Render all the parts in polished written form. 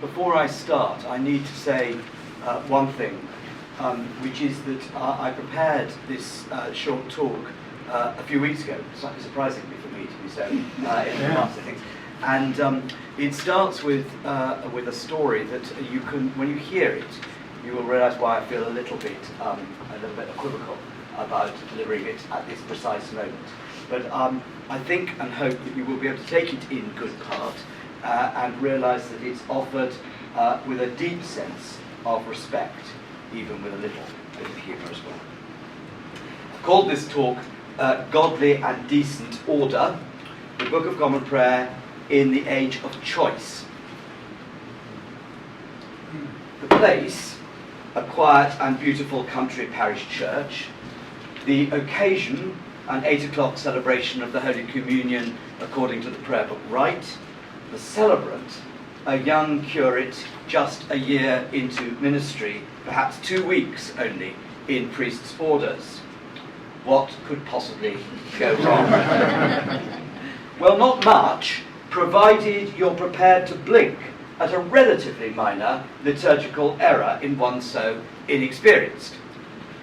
Before I start, I need to say one thing, which is that I prepared this short talk a few weeks ago, slightly surprisingly for me to be so in advance, I think. And it starts with a story that you can, when you hear it, you will realise why I feel a little bit equivocal about delivering it at this precise moment. But I think and hope that you will be able to take it in good part and realise that it's offered with a deep sense of respect, even with a little bit of humour as well. I've called this talk Godly and Decent Order, the Book of Common Prayer in the Age of Choice. The place, a quiet and beautiful country parish church. The occasion, an 8 o'clock celebration of the Holy Communion according to the prayer book rite. The celebrant, a young curate just a year into ministry, perhaps 2 weeks only in priest's orders. What could possibly go wrong? Well, not much, provided you're prepared to blink at a relatively minor liturgical error in one so inexperienced.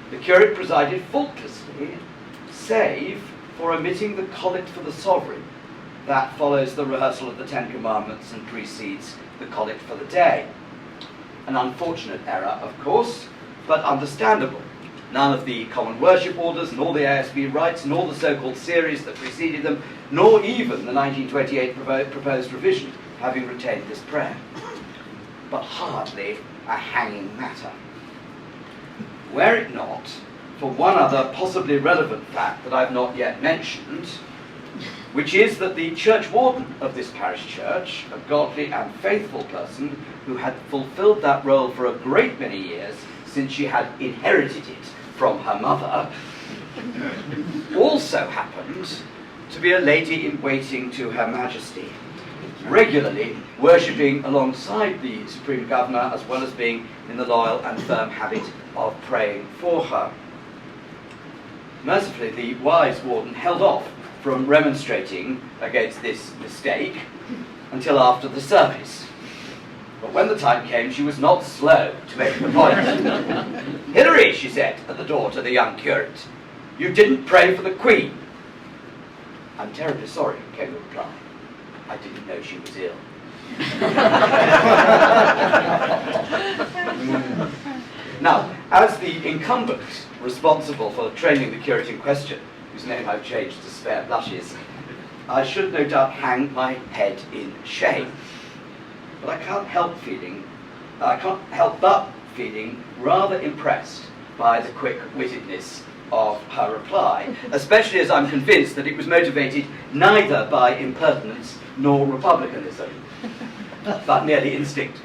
The curate presided faultlessly, save for omitting the collect for the sovereign. That follows the rehearsal of the Ten Commandments and precedes the collect for the day. An unfortunate error, of course, but understandable. None of the common worship orders, nor the ASB rites, nor the so-called series that preceded them, nor even the 1928 proposed revision having retained this prayer. But hardly a hanging matter. Were it not for one other possibly relevant fact that I've not yet mentioned, which is that the church warden of this parish church, a godly and faithful person who had fulfilled that role for a great many years since she had inherited it from her mother, also happened to be a lady in waiting to Her Majesty, regularly worshipping alongside the Supreme Governor as well as being in the loyal and firm habit of praying for her. Mercifully, the wise warden held off from remonstrating against this mistake until after the service. But when the time came, she was not slow to make the point. "Hilary," she said at the door to the young curate, "you didn't pray for the Queen." "I'm terribly sorry," came the reply. "I didn't know she was ill." Now, as the incumbent responsible for training the curate in question, whose name I've changed to spare blushes, I should no doubt hang my head in shame. But I can't help but feeling rather impressed by the quick-wittedness of her reply, especially as I'm convinced that it was motivated neither by impertinence nor republicanism, but merely instinct.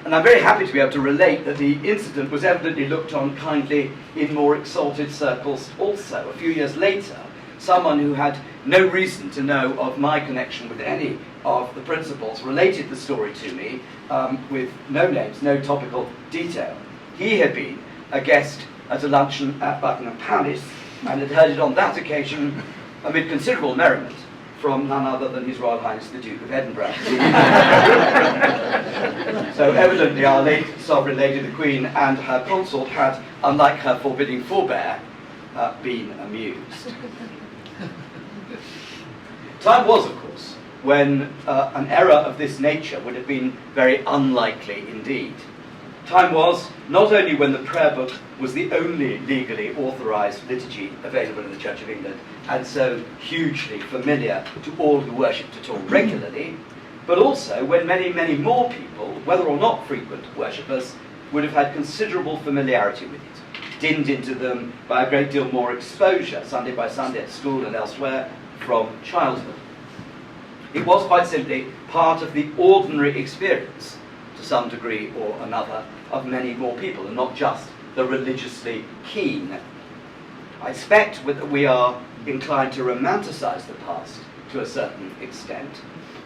And I'm very happy to be able to relate that the incident was evidently looked on kindly in more exalted circles also. A few years later, someone who had no reason to know of my connection with any of the principals related the story to me with no names, no topical detail. He had been a guest at a luncheon at Buckingham Palace and had heard it on that occasion amid considerable merriment from none other than His Royal Highness the Duke of Edinburgh. So evidently our late Sovereign Lady the Queen and her consort had, unlike her forbidding forebear, been amused. Time was, of course, when an error of this nature would have been very unlikely indeed. Time was not only when the prayer book was the only legally authorised liturgy available in the Church of England, and so hugely familiar to all who worshipped at all regularly, but also when many, many more people, whether or not frequent worshippers, would have had considerable familiarity with it, dinned into them by a great deal more exposure, Sunday by Sunday at school and elsewhere, from childhood. It was quite simply part of the ordinary experience, to some degree or another, of many more people, and not just the religiously keen. I expect that we are inclined to romanticize the past to a certain extent,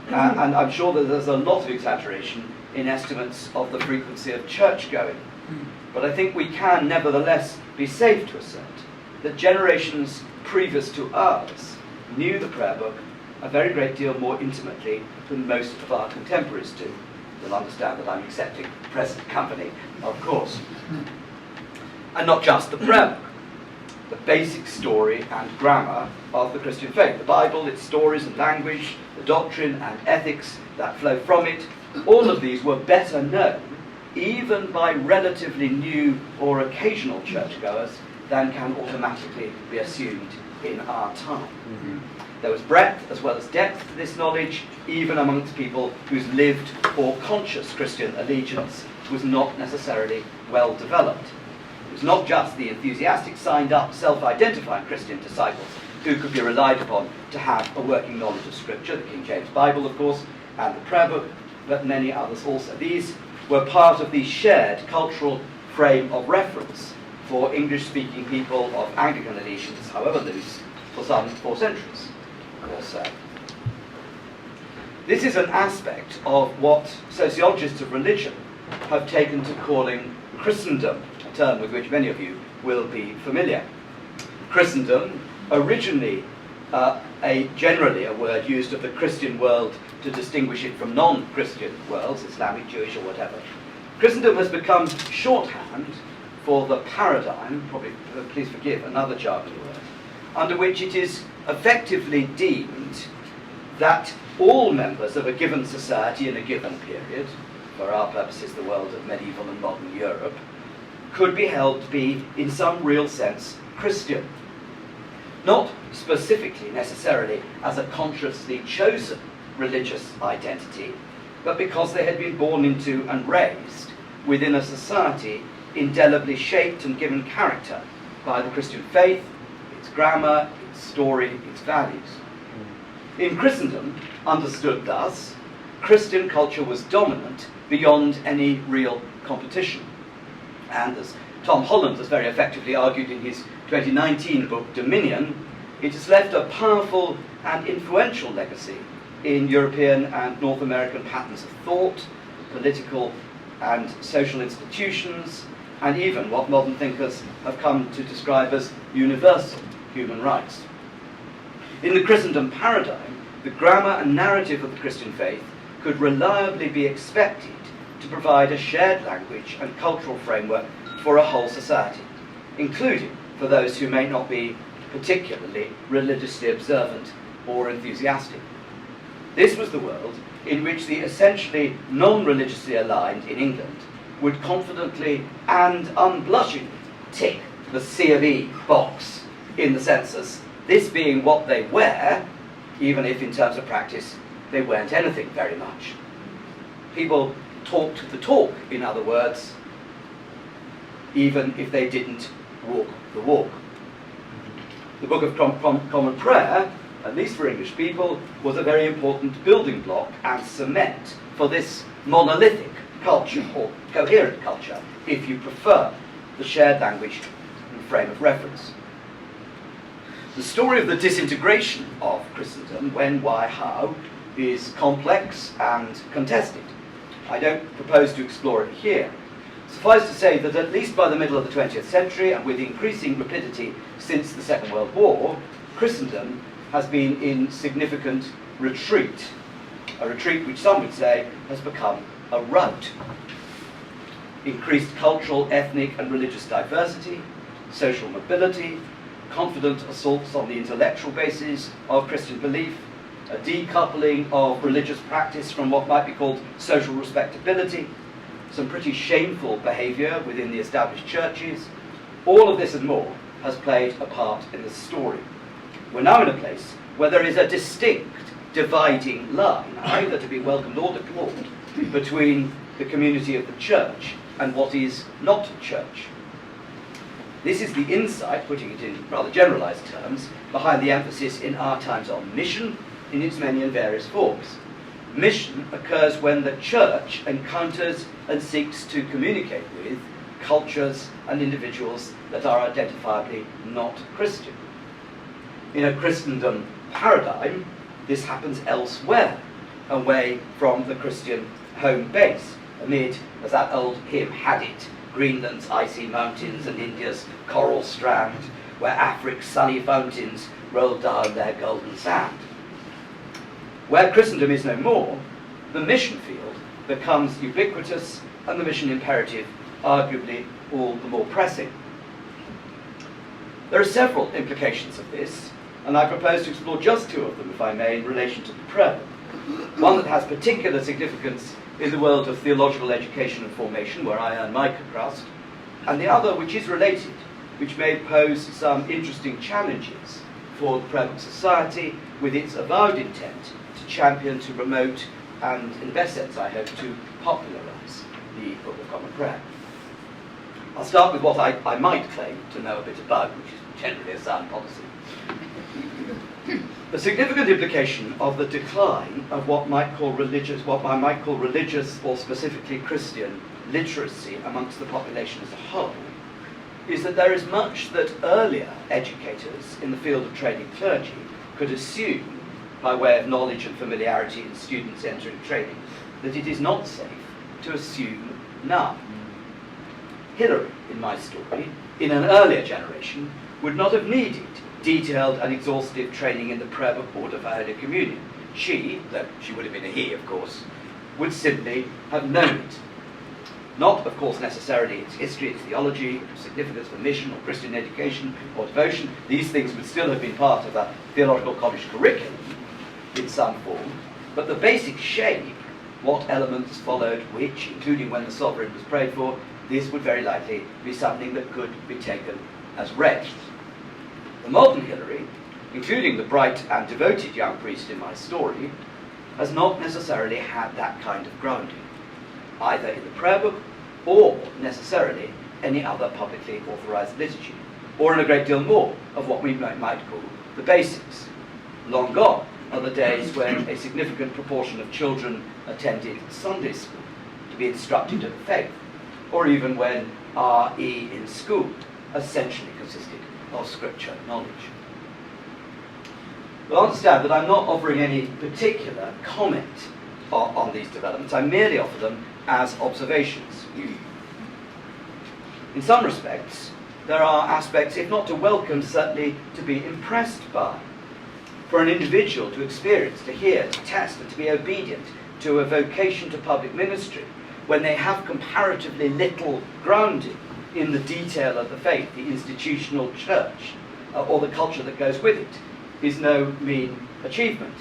and I'm sure that there's a lot of exaggeration in estimates of the frequency of church-going. But I think we can nevertheless be safe to assert that generations previous to ours knew the prayer book a very great deal more intimately than most of our contemporaries do. You'll understand that I'm accepting present company, of course. And not just the prayer book, the basic story and grammar of the Christian faith. The Bible, its stories and language, the doctrine and ethics that flow from it, all of these were better known even by relatively new or occasional churchgoers than can automatically be assumed in our time. There was breadth as well as depth to this knowledge, even amongst people whose lived or conscious Christian allegiance was not necessarily well developed. It was not just the enthusiastic, signed-up, self-identifying Christian disciples who could be relied upon to have a working knowledge of Scripture, the King James Bible, of course, and the prayer book, but many others also. These were part of the shared cultural frame of reference for English-speaking people of Anglican allegiance, however loose, for some 4 centuries or so. This is an aspect of what sociologists of religion have taken to calling Christendom, a term with which many of you will be familiar. Christendom, originally generally a word used of the Christian world to distinguish it from non-Christian worlds, Islamic, Jewish, or whatever. Christendom has become shorthand for the paradigm, probably, please forgive, another jargon word, under which it is effectively deemed that all members of a given society in a given period, for our purposes the world of medieval and modern Europe, could be held to be, in some real sense, Christian. Not specifically, necessarily, as a consciously chosen religious identity, but because they had been born into and raised within a society indelibly shaped and given character by the Christian faith, its grammar, its story, its values. In Christendom, understood thus, Christian culture was dominant beyond any real competition. And as Tom Holland has very effectively argued in his 2019 book, Dominion, it has left a powerful and influential legacy in European and North American patterns of thought, political and social institutions, and even what modern thinkers have come to describe as universal human rights. In the Christendom paradigm, the grammar and narrative of the Christian faith could reliably be expected to provide a shared language and cultural framework for a whole society, including for those who may not be particularly religiously observant or enthusiastic. This was the world in which the essentially non-religiously aligned in England would confidently and unblushingly tick the C of E box in the census, this being what they were, even if in terms of practice they weren't anything very much. People talked the talk, in other words, even if they didn't walk the walk. The Book of Common Prayer, at least for English people, was a very important building block and cement for this monolithic culture, or coherent culture, if you prefer the shared language and frame of reference. The story of the disintegration of Christendom, when, why, how, is complex and contested. I don't propose to explore it here. Suffice to say that at least by the middle of the 20th century, and with increasing rapidity since the Second World War, Christendom has been in significant retreat, a retreat which some would say has become a rout. Increased cultural, ethnic and religious diversity, social mobility, confident assaults on the intellectual basis of Christian belief, a decoupling of religious practice from what might be called social respectability, some pretty shameful behaviour within the established churches. All of this and more has played a part in the story. We're now in a place where there is a distinct dividing line, either to be welcomed or deplored, between the community of the church and what is not church. This is the insight, putting it in rather generalised terms, behind the emphasis in our times on mission in its many and various forms. Mission occurs when the church encounters and seeks to communicate with cultures and individuals that are identifiably not Christian. In a Christendom paradigm, this happens elsewhere, away from the Christian home base, amid, as that old hymn had it, Greenland's icy mountains and India's coral strand, where Afric's sunny fountains roll down their golden sand. Where Christendom is no more, the mission field becomes ubiquitous and the mission imperative arguably all the more pressing. There are several implications of this, and I propose to explore just two of them, if I may, in relation to the prayer book. One that has particular significance in the world of theological education and formation, where I earn my crust, and the other, which is related, which may pose some interesting challenges for the prayer book society, with its avowed intent to champion, to promote, and in the best sense, I hope, to popularise the Book of Common Prayer. I'll start with what I might claim to know a bit about, which is generally a sound policy. The significant implication of the decline of what I might call religious or specifically Christian literacy amongst the population as a whole is that there is much that earlier educators in the field of training clergy could assume by way of knowledge and familiarity in students entering training, that it is not safe to assume now. Hilary, in my story, in an earlier generation, would not have needed detailed and exhaustive training in the prayer book order for Holy Communion. She, though she would have been a he, of course, would simply have known it. Not, of course, necessarily its history, its theology, its significance for mission or Christian education or devotion. These things would still have been part of the theological college curriculum in some form, but the basic shape, what elements followed which, including when the sovereign was prayed for, this would very likely be something that could be taken as read. The modern Hilary, including the bright and devoted young priest in my story, has not necessarily had that kind of grounding, either in the prayer book or necessarily any other publicly authorised liturgy, or in a great deal more of what we might call the basics. Long gone are the days when a significant proportion of children attended Sunday school to be instructed in the faith, or even when RE in school essentially consisted of scripture knowledge. You'll understand that I'm not offering any particular comment on these developments. I merely offer them as observations. In some respects, there are aspects, if not to welcome, certainly to be impressed by. For an individual to experience, to hear, to test, and to be obedient to a vocation to public ministry, when they have comparatively little grounding in the detail of the faith, the institutional church, or the culture that goes with it, is no mean achievement.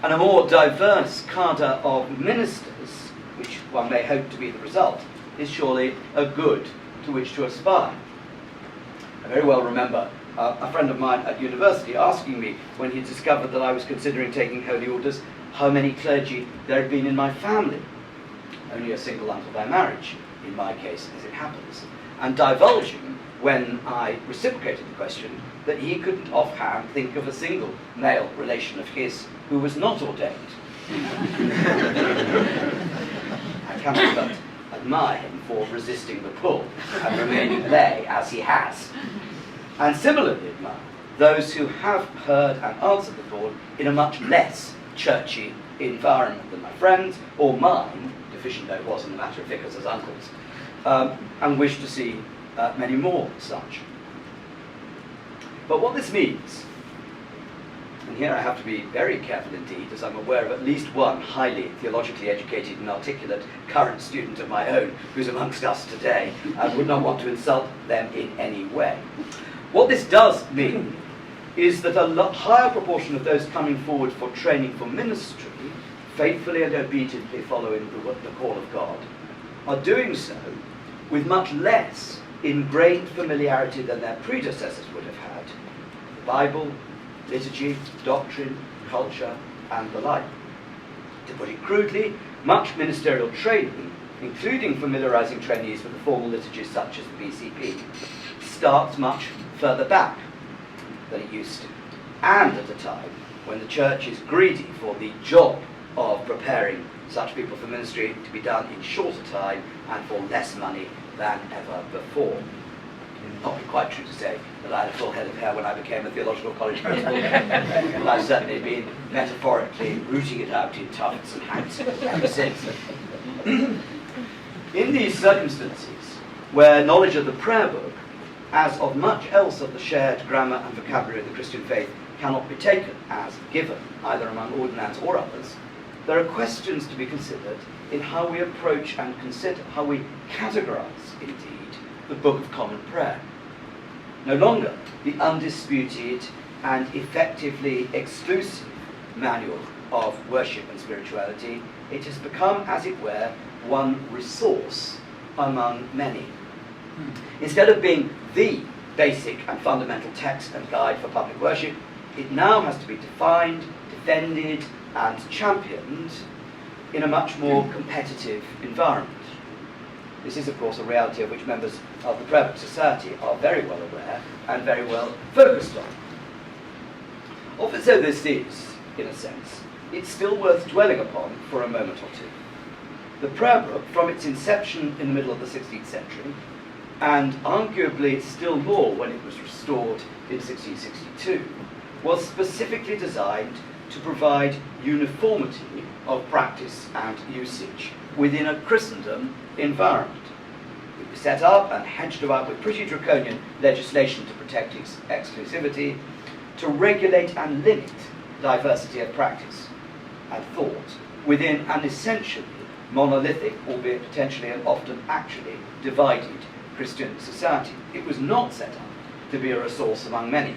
And a more diverse cadre of ministers, which one may hope to be the result, is surely a good to which to aspire. I very well remember a friend of mine at university asking me, when he discovered that I was considering taking holy orders, how many clergy there had been in my family. Only a single uncle by marriage, in my case, as it happens. And divulging, when I reciprocated the question, that he couldn't offhand think of a single male relation of his who was not ordained. I cannot but admire him for resisting the pull and remaining lay as he has. And similarly admire those who have heard and answered the call in a much less churchy environment than my friends, or mine, deficient though it was in the matter of vicars as uncles, and wish to see many more such. But what this means, and here I have to be very careful indeed, as I'm aware of at least one highly theologically educated and articulate current student of my own who's amongst us today, and would not want to insult them in any way. What this does mean is that a higher proportion of those coming forward for training for ministry, faithfully and obediently following the call of God, are doing so with much less ingrained familiarity than their predecessors would have had. The Bible, liturgy, doctrine, culture, and the like. To put it crudely, much ministerial training, including familiarizing trainees with the formal liturgies such as the BCP, starts much further back than it used to, and at a time when the church is greedy for the job of preparing such people for ministry to be done in shorter time and for less money than ever before. Not quite true to say that I had a full head of hair when I became a theological college principal, but I've certainly been metaphorically rooting it out in tufts and hats ever since. In these circumstances, where knowledge of the prayer book, as of much else of the shared grammar and vocabulary of the Christian faith, cannot be taken as given, either among ordinands or others, there are questions to be considered in how we approach and consider, how we categorise, indeed, the Book of Common Prayer. No longer the undisputed and effectively exclusive manual of worship and spirituality, it has become, as it were, one resource among many. Instead of being the basic and fundamental text and guide for public worship, it now has to be defined, defended, and championed in a much more competitive environment. This is, of course, a reality of which members of the Prayer Book Society are very well aware and very well focused on. Often so this is, in a sense, it's still worth dwelling upon for a moment or two. The Prayer Book, from its inception in the middle of the 16th century, and arguably still more when it was restored in 1662, was specifically designed to provide uniformity of practice and usage within a Christendom environment. It was set up and hedged about with pretty draconian legislation to protect its exclusivity, to regulate and limit diversity of practice and thought within an essentially monolithic, albeit potentially and often actually divided Christian society. It was not set up to be a resource among many,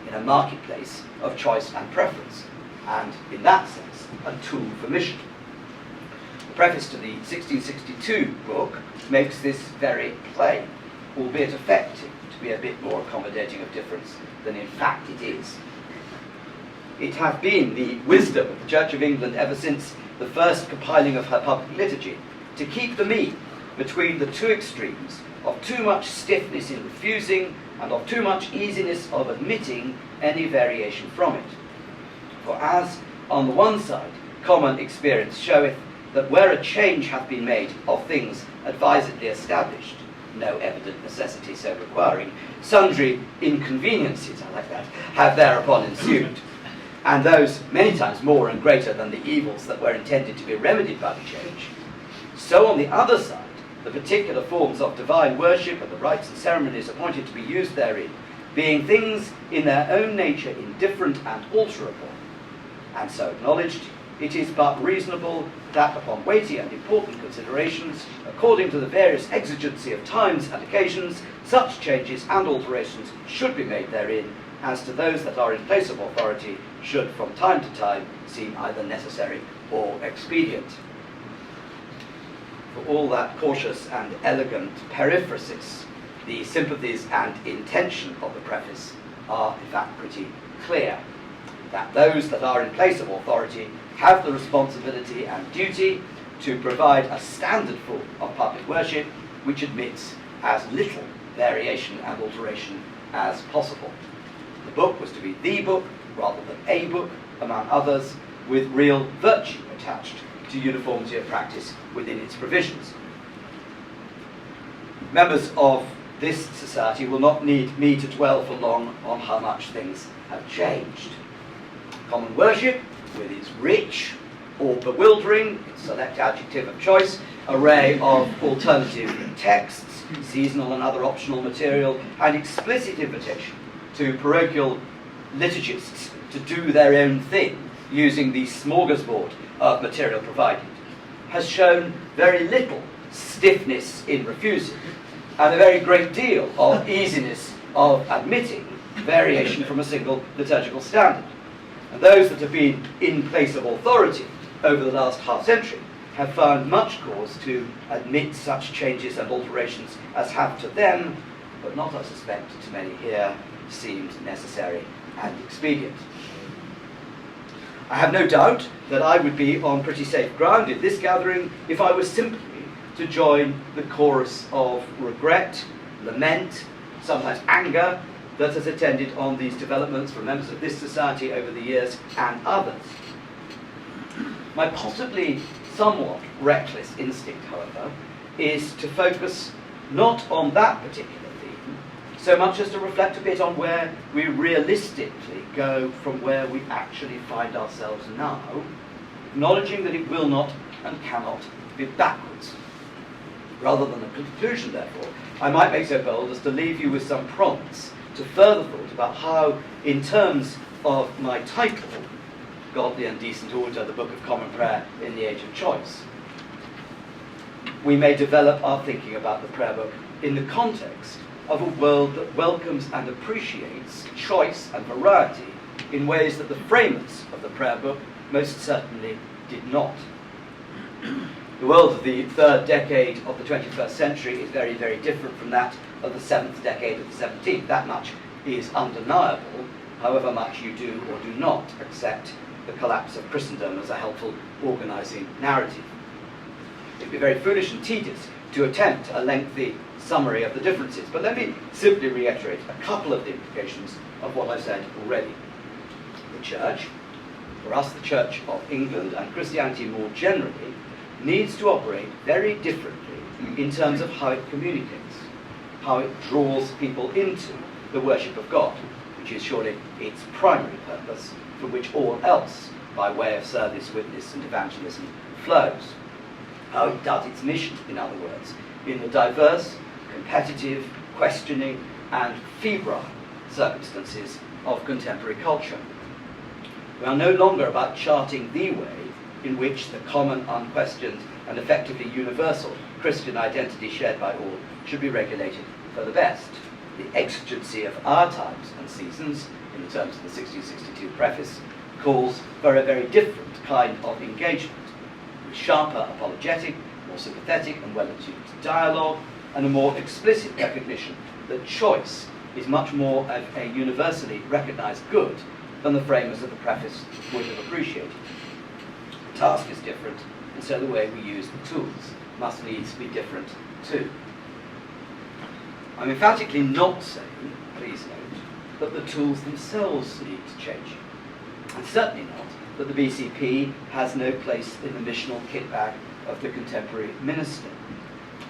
in a marketplace of choice and preference, and in that sense, a tool for mission. The preface to the 1662 book makes this very plain, albeit affecting to be a bit more accommodating of difference than in fact it is. It hath been the wisdom of the Church of England ever since the first compiling of her public liturgy to keep the mean between the two extremes of too much stiffness in refusing and of too much easiness of admitting any variation from it. For as, on the one side, common experience showeth that where a change hath been made of things advisedly established, no evident necessity so requiring, sundry inconveniences, I like that, have thereupon ensued, and those many times more and greater than the evils that were intended to be remedied by the change, so on the other side, the particular forms of divine worship and the rites and ceremonies appointed to be used therein, being things in their own nature indifferent and alterable, and so acknowledged, it is but reasonable that upon weighty and important considerations, according to the various exigency of times and occasions, such changes and alterations should be made therein, as to those that are in place of authority should from time to time seem either necessary or expedient. For all that cautious and elegant periphrasis, the sympathies and intention of the preface are in fact pretty clear, that those that are in place of authority have the responsibility and duty to provide a standard form of public worship which admits as little variation and alteration as possible. The book was to be the book rather than a book, among others, with real virtue attached to uniformity of practice within its provisions. Members of this society will not need me to dwell for long on how much things have changed. Common worship, with its rich or bewildering, select adjective of choice, array of alternative texts, seasonal and other optional material, and explicit invitation to parochial liturgists to do their own thing using the smorgasbord of material provided, has shown very little stiffness in refusing and a very great deal of easiness of admitting variation from a single liturgical standard. And those that have been in place of authority over the last half-century have found much cause to admit such changes and alterations as have to them, but not, I suspect, to many here, seemed necessary and expedient. I have no doubt that I would be on pretty safe ground in this gathering if I was simply to join the chorus of regret, lament, sometimes anger, that has attended on these developments from members of this society over the years and others. My possibly somewhat reckless instinct, however, is to focus not on that particular theme, so much as to reflect a bit on where we realistically go from where we actually find ourselves now, acknowledging that it will not and cannot be backwards. Rather than a conclusion, therefore, I might make so bold as to leave you with some prompts to further thought about how, in terms of my title, Godly and Decent Order, the Book of Common Prayer in the Age of Choice. We may develop our thinking about the prayer book in the context of a world that welcomes and appreciates choice and variety in ways that the framers of the prayer book most certainly did not. The world of the third decade of the 21st century is very, very different from that of the seventh decade of the 17th. That much is undeniable, however much you do or do not accept the collapse of Christendom as a helpful organising narrative. It would be very foolish and tedious to attempt a lengthy summary of the differences, but let me simply reiterate a couple of the implications of what I've said already. The Church, for us the Church of England and Christianity more generally, needs to operate very differently in terms of how it communicates, how it draws people into the worship of God, which is surely its primary purpose, from which all else, by way of service, witness and evangelism, flows. How it does its mission, in other words, in the diverse, competitive, questioning and febrile circumstances of contemporary culture. We are no longer about charting the way in which the common, unquestioned and effectively universal Christian identity shared by all should be regulated for the best. The exigency of our times and seasons, in the terms of the 1662 preface, calls for a very different kind of engagement, with sharper apologetic, more sympathetic and well-attuned dialogue, and a more explicit recognition that choice is much more of a universally recognised good than the framers of the preface would have appreciated. The task is different, and so the way we use the tools must needs be different too. I'm emphatically not saying, please note, that the tools themselves need to change, and certainly not that the BCP has no place in the missional kitbag of the contemporary minister.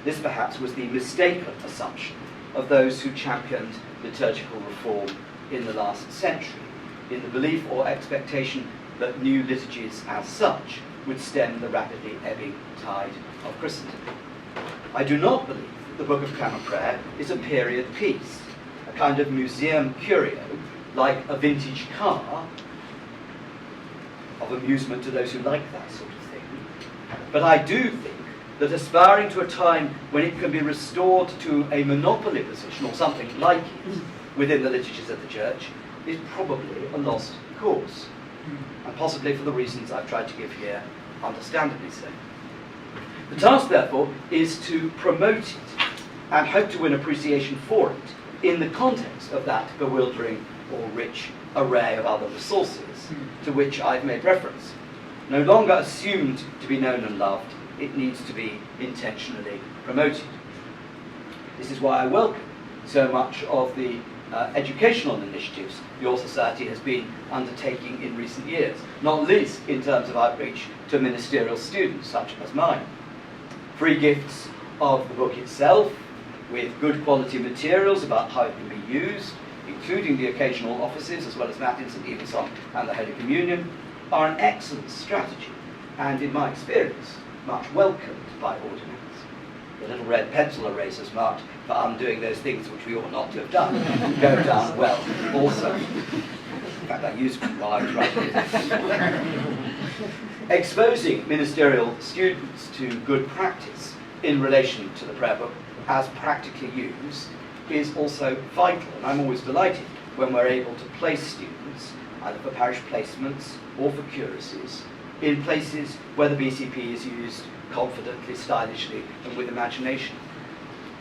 This perhaps was the mistaken assumption of those who championed liturgical reform in the last century, in the belief or expectation that new liturgies as such would stem the rapidly ebbing tide of Christendom. I do not believe that the Book of Common Prayer is a period piece, a kind of museum curio, like a vintage car, of amusement to those who like that sort of thing. But I do think that aspiring to a time when it can be restored to a monopoly position, or something like it, within the liturgies of the Church, is probably a lost cause, and possibly for the reasons I've tried to give here, understandably so. The task, therefore, is to promote it and hope to win appreciation for it in the context of that bewildering or rich array of other resources to which I've made reference. No longer assumed to be known and loved, it needs to be intentionally promoted. This is why I welcome so much of the educational initiatives your society has been undertaking in recent years, not least in terms of outreach to ministerial students such as mine. Free gifts of the book itself, with good quality materials about how it can be used, including the occasional offices as well as Matins and Evensong and the Holy Communion, are an excellent strategy and, in my experience, much welcomed by ordinands. The little red pencil erasers marked for undoing those things which we ought not to have done go down well also. In fact, I used them while I was writing it. Exposing ministerial students to good practice in relation to the prayer book as practically used is also vital, and I'm always delighted when we're able to place students, either for parish placements or for curacies, in places where the BCP is used confidently, stylishly, and with imagination.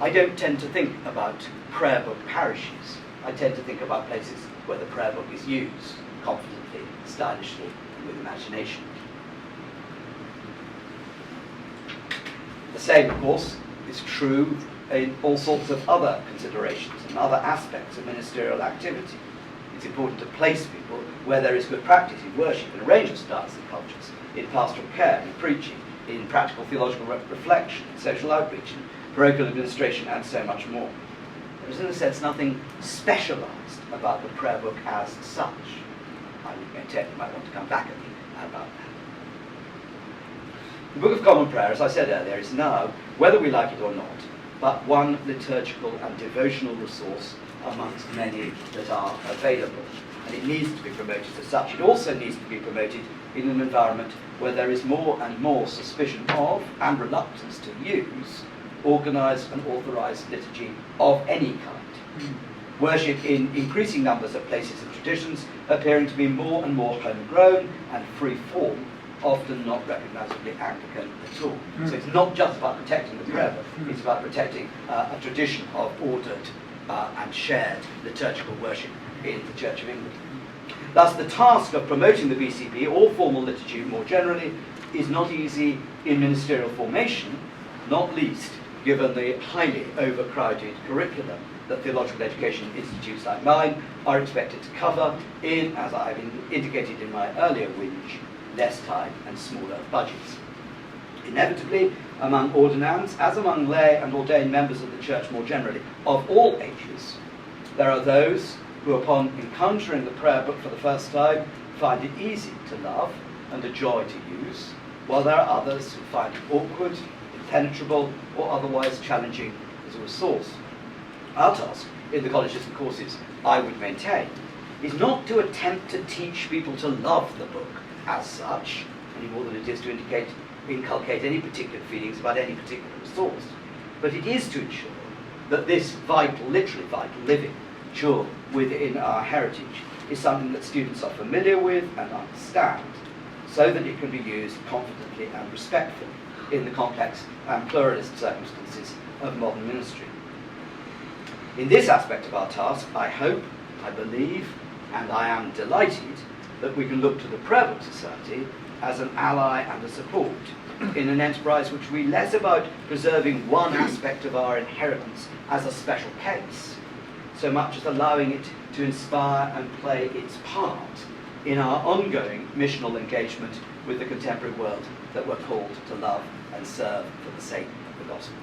I don't tend to think about prayer book parishes. I tend to think about places where the prayer book is used confidently, stylishly, and with imagination. The same, of course, is true in all sorts of other considerations and other aspects of ministerial activity. It's important to place people where there is good practice in worship, in a range of styles and cultures, in pastoral care, in preaching, in practical theological reflection, in social outreach, in parochial administration, and so much more. There is, in a sense, nothing specialised about the prayer book as such. I would maintain you might want to come back at me about that. The Book of Common Prayer, as I said earlier, is now, whether we like it or not, but one liturgical and devotional resource amongst many that are available. and it needs to be promoted as such. It also needs to be promoted in an environment where there is more and more suspicion of, and reluctance to use, organised and authorised liturgy of any kind. Worship in increasing numbers of places and traditions appearing to be more and more homegrown and free-form, often not recognisably Anglican at all. So it's not just about protecting the prayer book, it's about protecting a tradition of ordered and shared liturgical worship in the Church of England. Thus, the task of promoting the BCP, or formal liturgy more generally, is not easy in ministerial formation, not least given the highly overcrowded curriculum that theological education institutes like mine are expected to cover in, as I've indicated in my earlier whinge, less time and smaller budgets. Inevitably, among ordinands, as among lay and ordained members of the Church more generally, of all ages, there are those who, upon encountering the prayer book for the first time, find it easy to love and a joy to use, while there are others who find it awkward, impenetrable, or otherwise challenging as a resource. Our task in the colleges and courses, I would maintain, is not to attempt to teach people to love the book as such, any more than it is to inculcate any particular feelings about any particular resource, but it is to ensure that this vital, literally vital, living jewel within our heritage is something that students are familiar with and understand, so that it can be used confidently and respectfully in the complex and pluralist circumstances of modern ministry. In this aspect of our task, I hope, I believe, and I am delighted that we can look to the Prayer Book Society as an ally and a support in an enterprise which will be less about preserving one aspect of our inheritance as a special case, so much as allowing it to inspire and play its part in our ongoing missional engagement with the contemporary world that we're called to love and serve for the sake of the gospel.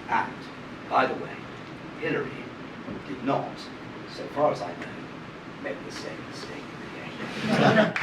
And, by the way, Hilary did not, so far as I know, make the same mistake again.